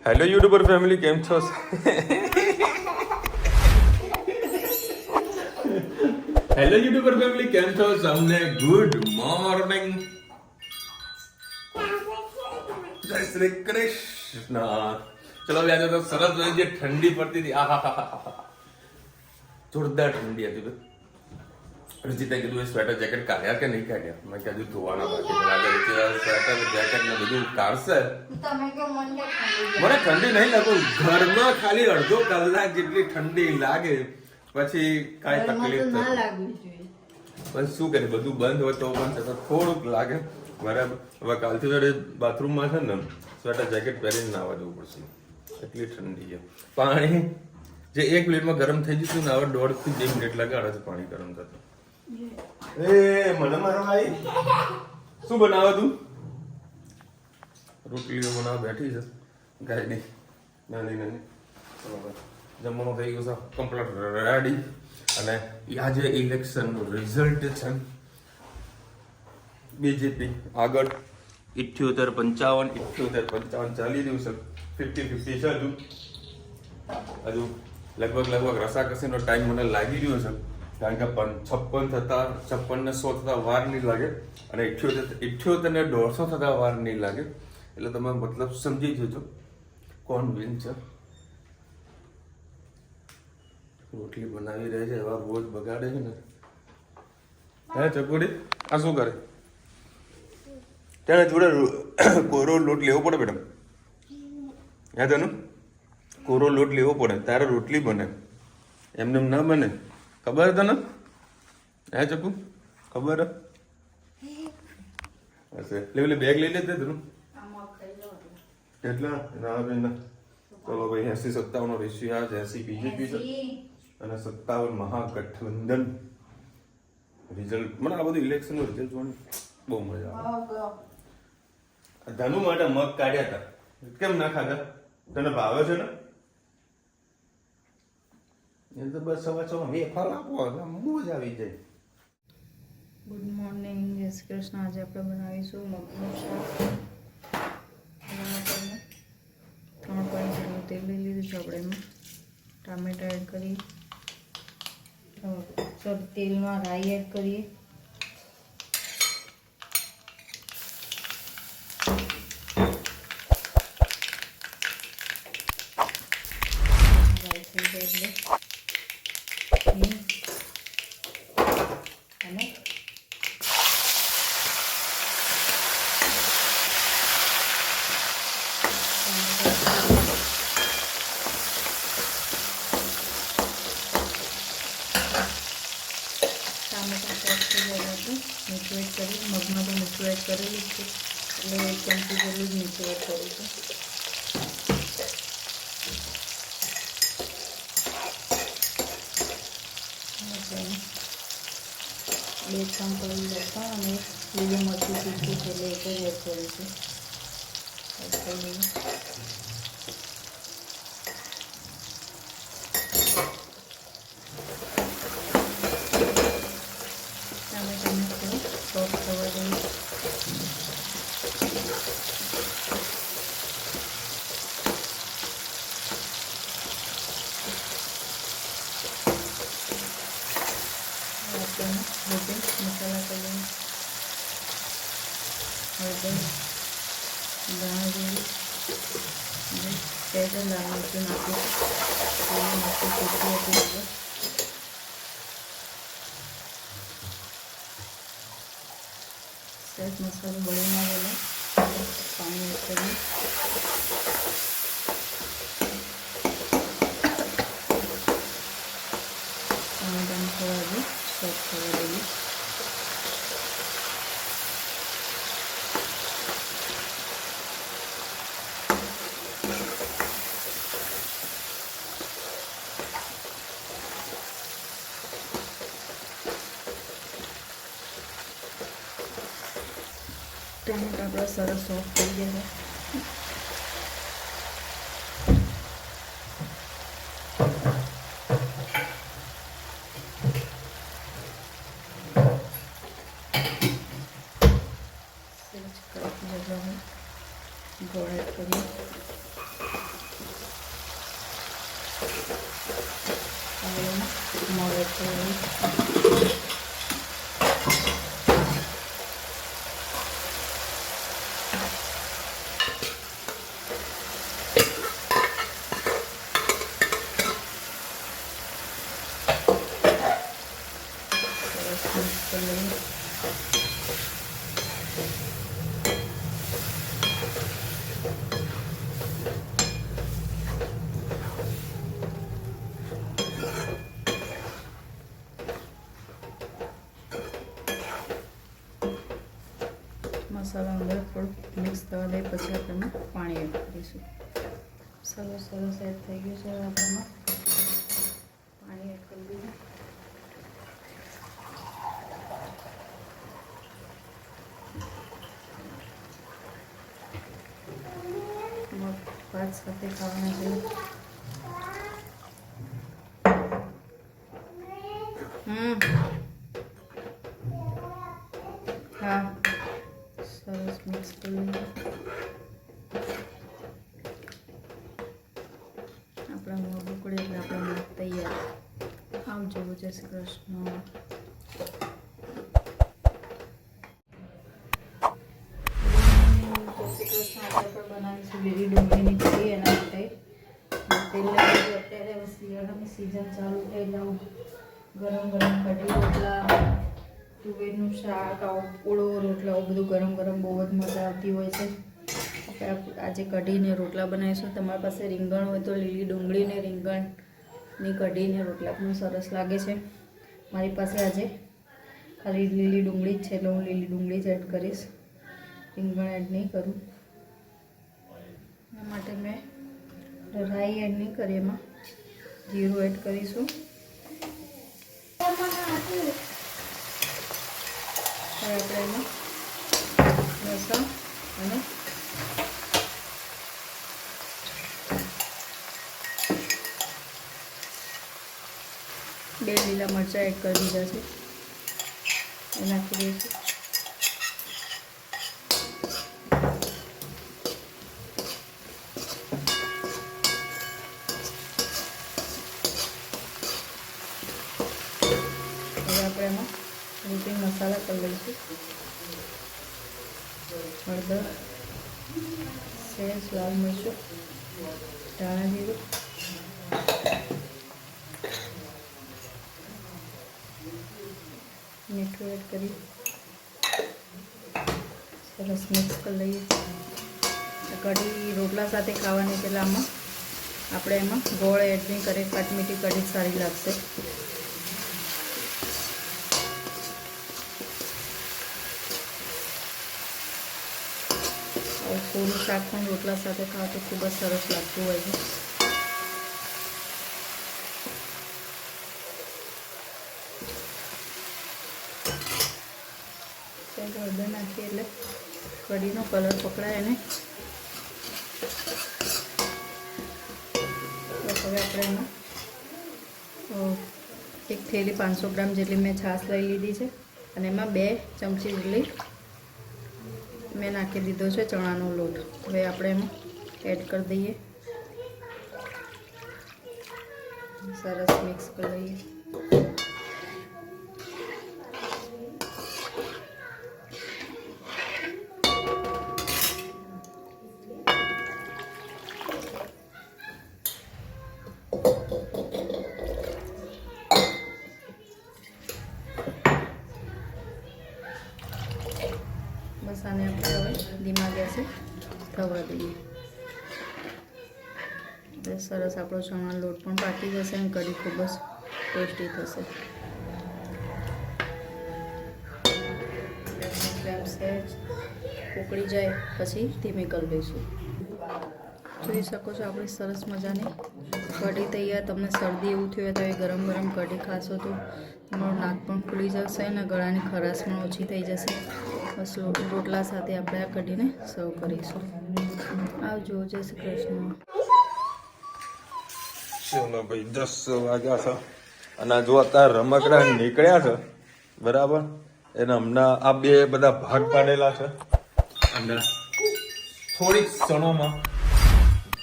Hello YouTuber family, કેમ છો? Hello YouTuber family, કેમ છો? તમને ગુડ મોર્નિંગ, જય શ્રી કૃષ્ણ. ચલો આજે તો સરસ જે ઠંડી પડતી હતી, જોરદાર ઠંડી હતી. રજીતે કીધું સ્વેટર જેકેટ કાઢ્યા કે નહીં કાઢ્યા? મેં કીધું ધોવાના બાકી સ્વેટર જેકેટ ને બધું કાઢશે. મને ઠંડી નહીં લાગુ, ઘરમાં ખાલી અડધો કલાક જેટલી ઠંડી લાગે પછી કાંઈ તકલીફ ના લાગવી જોઈએ. પણ શું કરે, બધું બંધ હોય તો પણ છતાં થોડુંક લાગે. બરાબર. હવે કાલથી તો બાથરૂમમાં છે ને સ્વેટર જેકેટ પહેરીને નાવા જવું પડશે, એટલી ઠંડી છે. પાણી જે 1 મિનિટમાં ગરમ થઈ જતું ને હવે 1.5 થી 2 મિનિટ લાગે છે પાણી ગરમ થતું. એ મને મારો ભાઈ શું બનાવે તું? રોટલીઓ બનાવવા બેઠી છે ગાયની નાની નાની. જમવાનું થઈ ગયું છે કમ્પ્લીટ રેડી. અને આજે ઇલેક્શનનું રિઝલ્ટ છે. બીજેપી આગળ 78-55 ચાલી રહ્યું છે. 50-50 છે. હજુ લગભગ રસાકસીનો ટાઈમ મને લાગી રહ્યો છે, કારણ કે 56 ને 100 થતા વાર નહીં લાગે અને 78 ને 150 થતા વાર નહીં લાગે. એટલે તમે મતલબ સમજી જજો કોણ વિન છે. રોટલી બનાવી રહે છે, એવા રોજ બગાડે છે ને. હે ચકોડી, આ શું કરે? ત્યાં જોડે કોરો લોટ લેવો પડે બેટા. હે તને કોરો લોટ લેવો પડે તારે રોટલી બને, એમને ના બને. ખબર તને? હે ચકુ, ખબર હશે? એટલે બેગ લઈ લેતે તું કેટલા ના બેન. ચલો ભાઈ, 80-57 રેશિયો આવે છે. 80 બીજેપી છે અને 57 મહાગઠબંધન. રિઝલ્ટ મને આ બધું ઇલેક્શનનું રિઝલ્ટ જોવાની બહુ મજા આવે. ધનુ માટે મગ કાઢ્યા હતા, કેમ ના ખાધા? તને ભાવે છે ને? એ તો બસ સવા વેફર આપો એટલે મોજ આવી જાય. ગુડ મોર્નિંગ, જય શ્રી કૃષ્ણ. આજે આપણે બનાવીશું મગનું શાક. એના માટે 3 પોઈન્ટ જેટલું તેલ લઈ લીધું છે. આપણે એમાં ટામેટા એડ કરી, તેલમાં રાઈ એડ કરીએ. રાઈ થઈ જાય એટલે અને ટામેટા સોફ્ટ થઈ જાય એટલે મીઠું એડ કરી. મગમાં તો મીઠું એડ કરેલું જ છે એટલે 1 ચમચી જેટલું જ મીઠું એડ કરીશું. બે 3 કળી લસણ અને લીલું મરચું તીખું છે એટલે એક જ એડ કરીશું. એડ કરી દઈએ. ટામેટાને થોડું સોફ્ટ થવા દઈએ. બધે મસાલા કરીએ. હળદર, ધાણા જીરું અને સહેજ લાલ મરચું નાખીશું. લાલ મરચું તીખી હતી એટલે સહેજ મસાલો બળી ના ગયેલો પાણી એડ કરીએ. ટામેટાને થોડા હજી સોફ્ટ થવા દઈએ. ટામેટા આપણા સરસ સોફ્ટ થઈ ગયા છે. ગોળ એડ કરીએ. મળે છે. મસાલા અંદર થોડું મિક્સ થવા દઈએ પછી આપણે પાણી એડ કરીશું. સરસ એડ થઈ ગયું છે. આપણે પાણી એડ કરી દઈએ. ભાત સાથે ખાવાના છે. હા, સરસ મિક્સ કરી લઈએ. આપણા મોં ઉકળે એટલે આપણા ભાત તૈયાર. આવજો. જય શ્રી કૃષ્ણ. બનાવીશું લીલી ડુંગળીની કઢી. એના માટે તેલ અત્યારે શિયાળાની સિઝન ચાલુ થઈ જાઉં. ગરમ કઢી, રોટલા, તુવેરનું શાક, ઓળો રોટલા, બધું ગરમ બહુ જ મજા આવતી હોય છે. આપણે આજે કઢીને રોટલા બનાવીશું. તમારી પાસે રીંગણ હોય તો લીલી ડુંગળીને રીંગણની કઢીને રોટલા પણ સરસ લાગે છે. મારી પાસે આજે ખાલી લીલી ડુંગળી જ છે એટલે હું લીલી ડુંગળી જ એડ કરીશ. રીંગણ એડ નહીં કરું. એના માટે મેં રાઈ એડ નહીં કરી, એમાં જીરું એડ કરીશું. આપણે એમાં લસણ અને બે લીલા મરચાં એડ કરી દીધા છે. એ નાખી દઈશું. આપણે એમાં લીટી મસાલા કરી લઈશું. હળદર, સેજ લાલ મરચું, ધાણા જીરું, મીઠું એડ કરી સરસ મિક્સ કરી લઈએ. કઢી રોટલા સાથે ખાવાની એટલે આમાં આપણે એમાં ગોળ એડ નહીં કરીએ. ખાટમીઠી કઢી સારી લાગશે. પૂરું શાક પણ રોટલા સાથે ખાવા તો ખૂબ જ સરસ લાગતું હોય છે. હળદર નાખીએ એટલે કઢીનો કલર પકડાય ને. બસ હવે આપણે એમાં એક થેલી 500 ગ્રામ જેટલી મેં છાશ લઈ લીધી છે અને એમાં 2 ચમચી જેટલી મેં નાખી દીધો છે ચણાનો લોટ. હવે આપણે એમાં એડ કરી દઈએ. સરસ મિક્સ કરી લઈએ. બસ આને આપણે હવે ધીમા ગેસે થવા દઈએ. સરસ આપણો ચણાનો લોટ પણ પાકી જશે અને કઢી ખૂબ જ ટેસ્ટી થશે. સહેજ ઉકળી જાય પછી ધીમી કરી દઈશું. જોઈ શકો છો આપણી સરસ મજાની કઢી તૈયાર. તમને શરદી એવું થયું હોય તો એ ગરમ કઢી ખાશો તો તમારું નાક પણ ખુલી જશે અને ગળાની ખરાશ પણ ઓછી થઈ જશે. બસ રોટલા સાથે આપણે આ કઢીને સર્વ કરીશું. આવજો. જય શ્રી કૃષ્ણ. ચલો ભાઈ 10 વાગ્યા છે અને જો અત્યારે રમકડા નીકળ્યા છે બરાબર. એને હમણાં આ બે બધા ભાગ પાડેલા છે અને થોડીક ક્ષણોમાં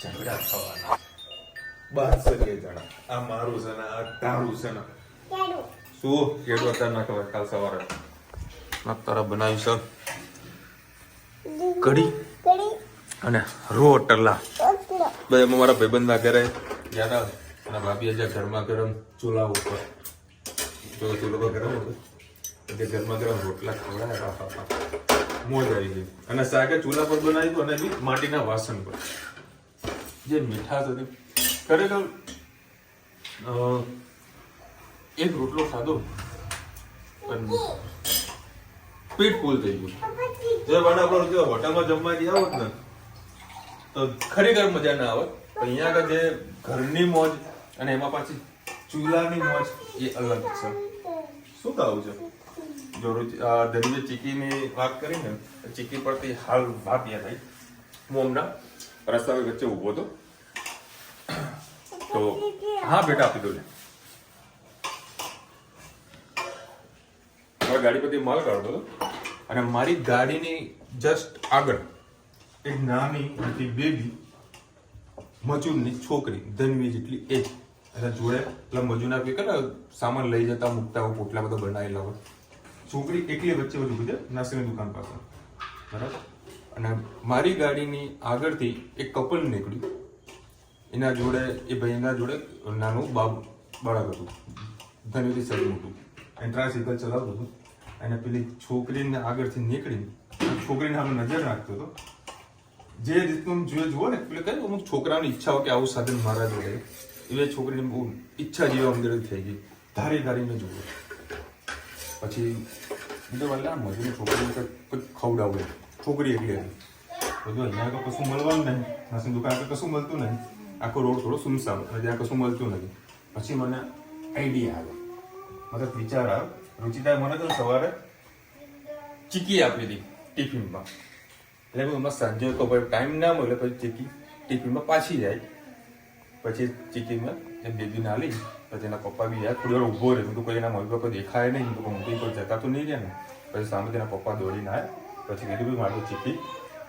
ઝઘડા થવાના. 12 જણા આ મારું છે ને આ તારું છે ને શું કેડું અત્યારે ના ખબર કાલ સવારે તારા બનાવી છે કઢી અને રોટલા. ભાઈ અમે મારા ભાઈબંધના ઘરે ગયા હતા અને ભાભી આજે ગરમા ગરમ ચૂલા ઉપર જો ચૂલો ગરમ હતો એટલે ગરમા ગરમ રોટલા ખવડાવ્યા. મોજ આવી ગઈ. અને શાકે ચૂલા પર બનાવ્યું અને બી માટીના વાસણ પર. જે મીઠાશ હતી ખરેખર એક રોટલો ખાધો પણ પેટ ફૂલ થઈ ગયું. જે વાડા પર હોટલમાં જમવા ગયા હોત ને તો ખરેખર મજા ના આવે. પણ અહીંયા આગળ જે ઘરની મોજ અને એમાં પાછી ચૂલાની મોજ એ અલગ છે. શું ખાવું છે? જો ધનીએ ચીકીની વાત કરી ને, ચીકી પરથી હાલ વાત યાદ આવી. હું હમણાં રસ્તા વચ્ચે ઊભો હતો તો હા બેટા આપી દો લે. હવે ગાડી પરથી માલ કાઢતો હતો અને મારી ગાડીની જસ્ટ આગળ એક નાની હતી બેબી મજૂરની છોકરી ધનવી જેટલી એજ અને જોડે પેલા મજૂરના કે સામાન લઈ જતા મૂકતા હોય પોટલા બધા બનાવેલા હોય. છોકરી એકલી વચ્ચે ઉભી છે નાસ્તાની દુકાન પાસે, બરાબર. અને મારી ગાડીની આગળથી એક કપલ નીકળ્યું. એના જોડે એ ભાઈના જોડે નાનું બાળક હતું, ધનવીથી સર મોટું, એને ટ્રાયસિકલ ચલાવતું હતું. અને પેલી છોકરીને આગળથી નીકળી છોકરીને આમ નજર નાખતો હતો. જે રીતનું જુઓ ને એટલે કઈ અમુક છોકરાની ઈચ્છા હોય કે આવું સાધન મારા જોડે, એ છોકરીની બહુ ઈચ્છા જેવા અંદર થઈ ગઈ. ધારીને જુઓ. પછી બીજો આ મજૂરી છોકરીને કંઈક ખવડાવું. છોકરી એકલી હતી. બધું અહીંયા તો કશું મળવાનું નહીં, નાસની દુકાન તો કશું મળતું નહીં. આખો રોડ થોડો સુમસામ અને ત્યાં કશું મળતું નથી. પછી મને આઈડિયા આવ્યો, મતલબ વિચાર આવ્યો. રુચિતાએ મને તો સવારે ચીકી આપી હતી ટિફિનમાં. એટલે એમાં સાંજે તો ભાઈ ટાઈમ ના મળે પછી ચીકી ટિફિનમાં પાછી જાય. પછી ચીકીમાં એ બેબીને આલી પછી એના પપ્પા બી યાર થોડી વાર ઊભો રહે. તો કોઈ એના મમ્મી પપ્પા દેખાય નહીં, તો મોટી પર જતા તો નહીં રહ્યા ને. પછી સામે તેના પપ્પા દોડીને આવ્યા. પછી કીધું ભાઈ મારું ચીકી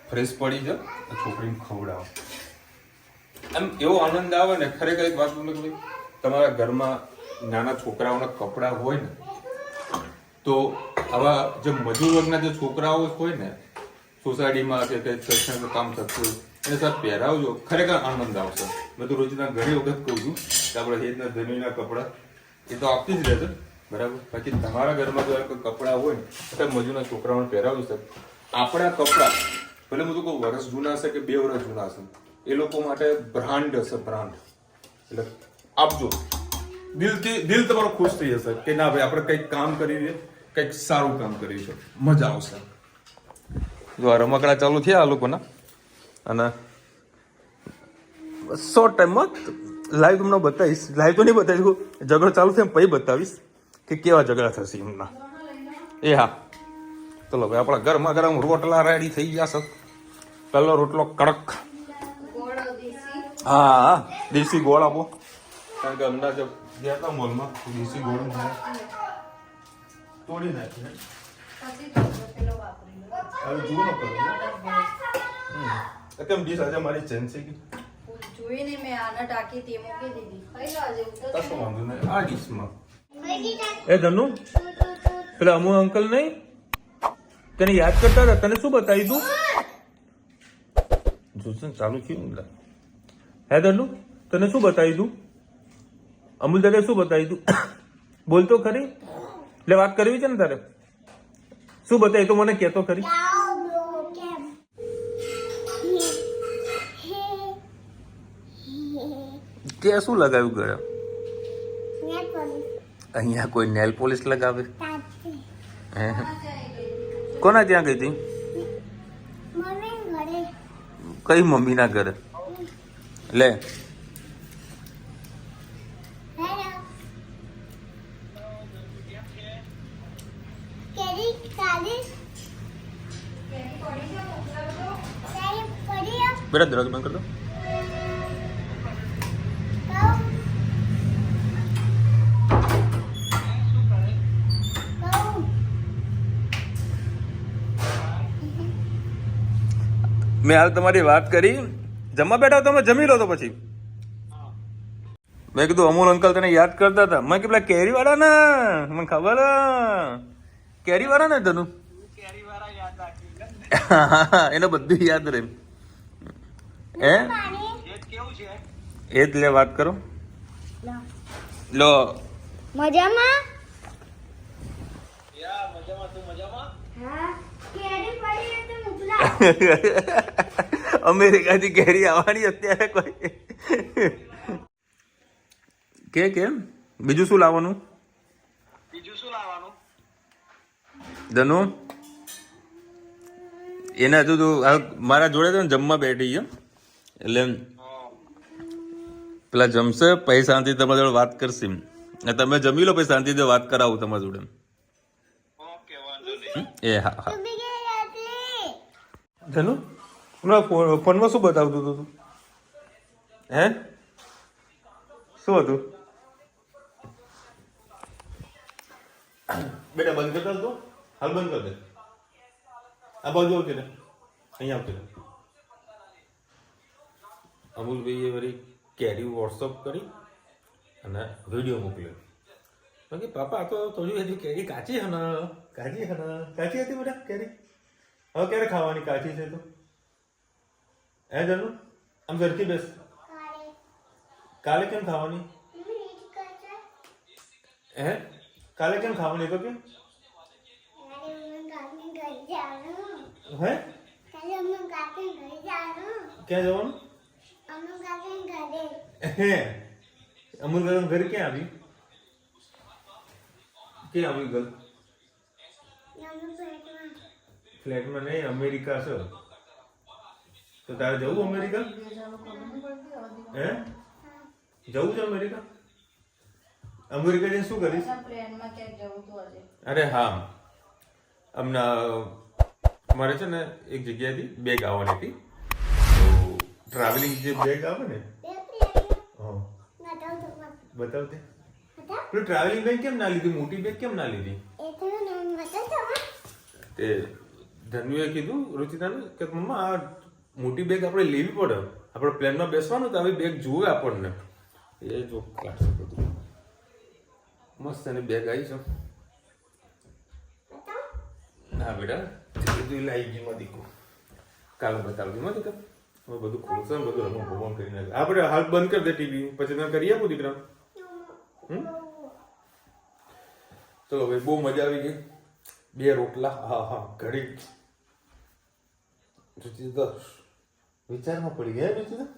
ફ્રેશ પડી જાય છોકરીને ખવડાવો. એમ એવો આનંદ આવે ને. ખરેખર એક વાત બોલું કે તમારા ઘરમાં નાના છોકરાઓના કપડાં હોય ને તો આવા જે મજૂર વર્ગના જે છોકરાઓ હોય ને સોસાયટીમાં કે કંઈ કામ થતું હોય એને સાહેબ પહેરાવજો, ખરેખર આનંદ આવશે. મેં તો રોજના ઘણી વખત કહું છું કે આપણે હેજના ધનવીના કપડાં એ તો આપતી જ રહેશે, બરાબર. બાકી તમારા ઘરમાં જો કોઈ કપડાં હોય ને તો મજૂરના છોકરાઓને પહેરાવજો સાહેબ. આપણા કપડાં ભલે હું તો કોઈ વર્ષ જૂના હશે કે 2 વર્ષ જૂના હશે, એ લોકો માટે બ્રાન્ડ હશે, બ્રાન્ડ. એટલે આપજો. દિલ તમારો ખુશ થઈ જશે કે ના ભાઈ આપણે કંઈક કામ કરીએ, કંઈક સારું કામ કર્યું છે, મજા આવશે. જો આ રમકડા ચાલુ થયા આ લોકોના અને શોર્ટ ટાઈમમાં લાઈવ તમને બતાવીશ. લાઈવ તો નહીં બતાવીશ, ઝઘડો ચાલુ થાય પછી બતાવીશ કે કેવા ઝઘડા થશે એમના. એ હા, ચલો ભાઈ આપણા ગરમા ગરમ રોટલા રેડી થઈ ગયા છે. પહેલો રોટલો કડક, હા દેશી ગોળ આપો. કારણ કે અમદાવાદ ગયા હતા મોલમાં દેશી ગોળ તોડી નાખીને હવે જુઓ ન કરો કેમ ડીશ આજે મારી ચેન છે કે જોઈને મેં આના ટાંકી તે મૂકી દીધી. ખાઈ લો આજે ઉતર. કશો વાંધો નહીં. આ ડીશમાં એ ધનુ પેલા અમુ અંકલ નહીં તને યાદ કરતા હતા, તને શું બતાવી તું જોશે ચાલુ થયું. હે ધનુ તને શું બતાવી તું? અમુલ દાદા શું બતાવી તું? બોલતો ખરી, એટલે વાત કરવી છે ને તારે. શું બતાવી તો મને કહેતો ખરી. ત્યાં શું લગાવ્યું ઘરે? અહીંયા કોઈ નેલ પોલિશ લગાવે? કોના ત્યાં ગઈ હતી? કઈ મમ્મીના ઘરે? લે બેટા દરવાજો બંધ કરી દો. મેં હાલ તમારી વાત કરી. જમવા બેઠા તમે જમી લો તો પછી મેં કીધું અમૂલ અંકલ તને યાદ કરતા હતા. મેં કીધું પેલા કેરી વાળા ને મને ખબર કેરી વાળા ને તનું એને બધું યાદ રહે હે એ જ લે વાત કરો લો મજામાં અમેરિકાથી કેરી આવવાની અત્યારે કોઈ કેમ બીજું શું લાવવાનું ધનુ એને હજુ તો મારા જોડે તો જમવા બેઠી છે એટલે પેલા જમશે પછી શાંતિ તમારા જોડે વાત કરશે તમે જમી લો પછી શાંતિથી વાત કરાવું તમારા જોડે એ હા હા ધનુ ફોનમાં શું બતાવતું હતું તું હે શું હતું બેટા બંધ કરતા તો હાલ બંધ કર દે આ બાજુ આવતી ને અહીંયા આવતી ને અમૂલભાઈએ વળી કેરી વોટ્સઅપ કરી અને વિડીયો મોકલ્યો બાકી પાપા આ તો થોડી હજી કેરી કાચી હે ને કાચી હતી બેટા કેરી હવે ક્યારે ખાવાની કાચી છે તો હે જનુ આમ ઝડકી બેસ કાલે કેમ ખાવાની હે કાલે કેમ ખાવાની તો કેમ હે ક્યાં જવાનું હે અમુલ ઘર ક્યાં આવી ક્યાં આવી ઘર ફ્લેટમાં નહીં અમેરિકા છે તો તારે જવું અમેરિકા હે જવું છે અમેરિકા અમેરિકા જઈને શું કરીશ અરે હા અમારે છે ને એક જગ્યાએથી બેગ આવવાની હતી તો ટ્રાવેલિંગ જે બેગ આવે ને બતાવતે પેલું ટ્રાવેલિંગ બેગ કેમ ના લીધી મોટી બેગ કેમ ના લીધી તે ધન્યુએ કીધું રુચિતાને કે મમ્મા આ મોટી બેગ આપણે લેવી પડે આપણે પ્લેનમાં બેસવાનું તો આવી બેગ જોવે આપણને એ જો ક્લાસ બધું મસ્ત એની બેગ આવી છે ના બેટા બધું લાવી ગયું માં દીકું કાલે બતાવજો માં દીકરા હવે બધું ખોલશે ને બધું રમવા ભગવાન કરી નાખે આપણે હાલ બંધ કરી દે ટીવી પછી તમે કરી આપો દીકરા ચલો ભાઈ બહુ મજા આવી ગઈ 2 રોટલા હા ઘડી રુચિતા વિચારમાં પડી ગયા રુચિતા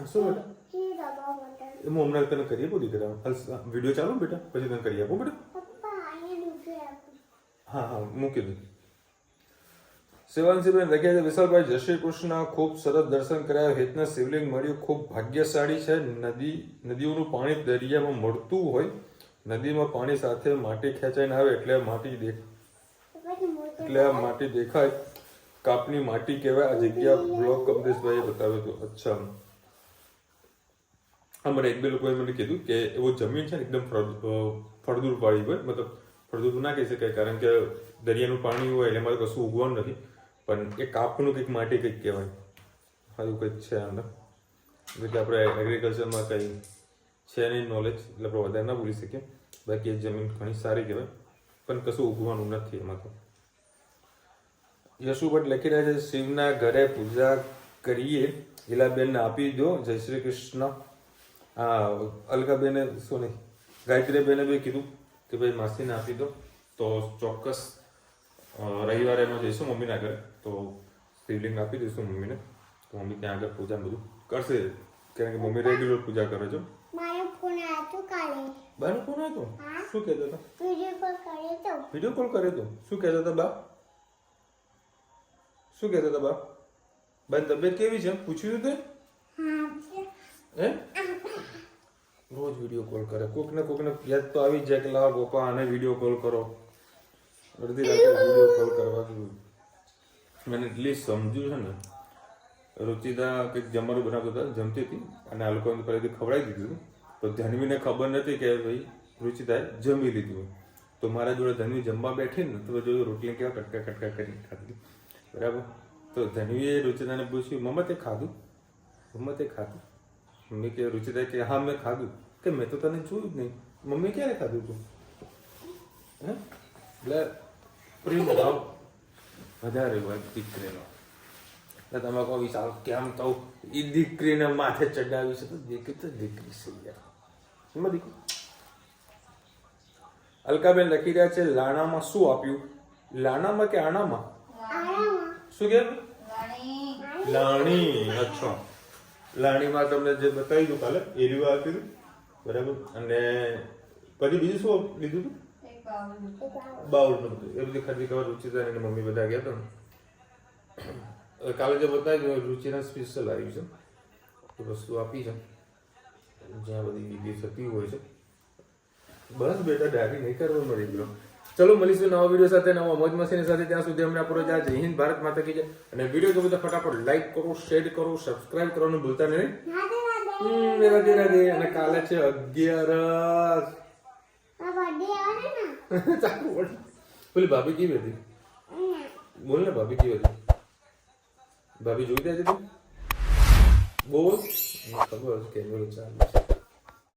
શું બેટા હું હમણાં તને કરી આપું દીકરા વિડીયો ચાલો બેટા પછી તને કરી આપું બેટા હા મૂકી દઉં શિવાંશીબેન લખ્યા છે વિશાલભાઈ જય શ્રી કૃષ્ણ ખૂબ સરસ દર્શન કરાયા હેતના શિવલિંગ મળ્યું ખૂબ ભાગ્યશાળી છે નદીઓનું પાણી દરિયામાં મળતું હોય નદીમાં પાણી સાથે માટી ખેંચાઈને આવે એટલે માટી દેખાય કાપની માટી કહેવાય આ જગ્યા બ્લોક કમલેશભાઈએ બતાવ્યું હતું અચ્છા મને એક બે લોકોએ મને કીધું કે એવો જમીન છે ને એકદમ ફળદ્રુપ વાળી હોય મતલબ ફળદ્રુપ ના કહી શકાય કારણ કે દરિયાનું પાણી હોય એટલે એમાં કશું ઉગવાનું નથી પણ એ કાપનું કંઈક માટી કંઈક કહેવાય એવું કંઈક છે અંદર એટલે કે આપણે એગ્રીકલ્ચરમાં કંઈ છે નહીં નોલેજ એટલે આપણે વધારે ના બોલી શકીએ બાકી એ જમીન ઘણી સારી કહેવાય પણ કશું ઉગવાનું નથી એમાં તો યશુ ભટ્ટ લખી રહ્યા છે શિવના ઘરે પૂજા કરીએ ઈલાબેનને આપી દો જય શ્રી કૃષ્ણ હા અલકાબેને શું નહીં ગાયત્રીબેને બી કીધું કે ભાઈ માસીને આપી દો તો ચોક્કસ રવિવારે એમાં જઈશું મમ્મીના ઘરે તો શિવલિંગ આપી દઈશું મમ્મીને તો મમ્મી ત્યાં આગળ પૂજા બધું કરશે કારણ કે મમ્મી રેગ્યુલર પૂજા કરે છે બાનો ફોન આવ્યો શું કહેતો હતો વિડીયો કોલ કર્યો તો શું કહેતો હતો બા બાની તબિયત કેવી છે પૂછ્યું તે હે રોજ વિડીયો કોલ કરે કોકને યાદ તો આવી જાય કે લાવ પપ્પા આને વિડીયો કોલ કરો અડધી રાતે વિડીયો કોલ કરવા જોઈએ મને એટલી સમજ્યું છે ને રુચિતા કંઈક જમવાનું બનાવતા હતા જમતી હતી અને આ લોકોને પહેલેથી ખવડાવી દીધું તો ધન્વીને ખબર નથી કે ભાઈ રુચિતાએ જમી લીધું તો મારા જોડે ધન્વી જમવા બેઠી ને તો જોયું રોટલી કેવા કટકા કરીને ખાધી બરાબર તો ધન્વીએ રુચિતાને પૂછ્યું મમ્મા તે ખાધું મમ્મી કે રુચિતા કે હા મેં ખાધું કે મેં તો તને જોયું જ નહીં મમ્મી ક્યારે ખાધું તું હે એટલે પ્રેમ ભાવ વધારે હોય દીકરીનો એટલે તમે કહો વિચારો કેમ તો એ દીકરીને માથે ચડાવી છે તો દીકરી છે યાર એમાં દીકરી અલકાબેન લખી રહ્યા છે લાણામાં શું આપ્યું લાણામાં કે આણામાં શું કે લાણી અચ્છા લાણીમાં તમને જે બતાવી દઉં કાલે એરિયું આપ્યું બરાબર અને પછી બીજું શું લીધું હતું બાઉલ નતું એ બધી ખરીદી કરવા રુચિતા અને મમ્મી બધા ગયા હતા ને કાલે જે બતાવી રુચિના સ્પેશિયલ આવ્યું છે એ વસ્તુ આપી છે જ્યાં બધી વિધિ થતી હોય છે બસ બેટા ડાયરી નહીં કરવા મળી ગયો ચલો મળીશું નવા વિડીયો સાથે નવા મોજ મસ્તીની સાથે ત્યાં સુધી અમને આપણો જય હિન્દ ભારત માતા કી જય અને વિડીયો ગમે તો ફટાફટ લાઈક કરો શેર કરો સબસ્ક્રાઇબ કરવાનું ભૂલતા નહીં રાધે રાધે અને કાલે છે 11 બોલી ભાભી કેવી હતી બોલ ને ભાભી કેવી હતી ભાભી જોઈ ત્યાં હતી બોલ ખબર કે ચાલુ છે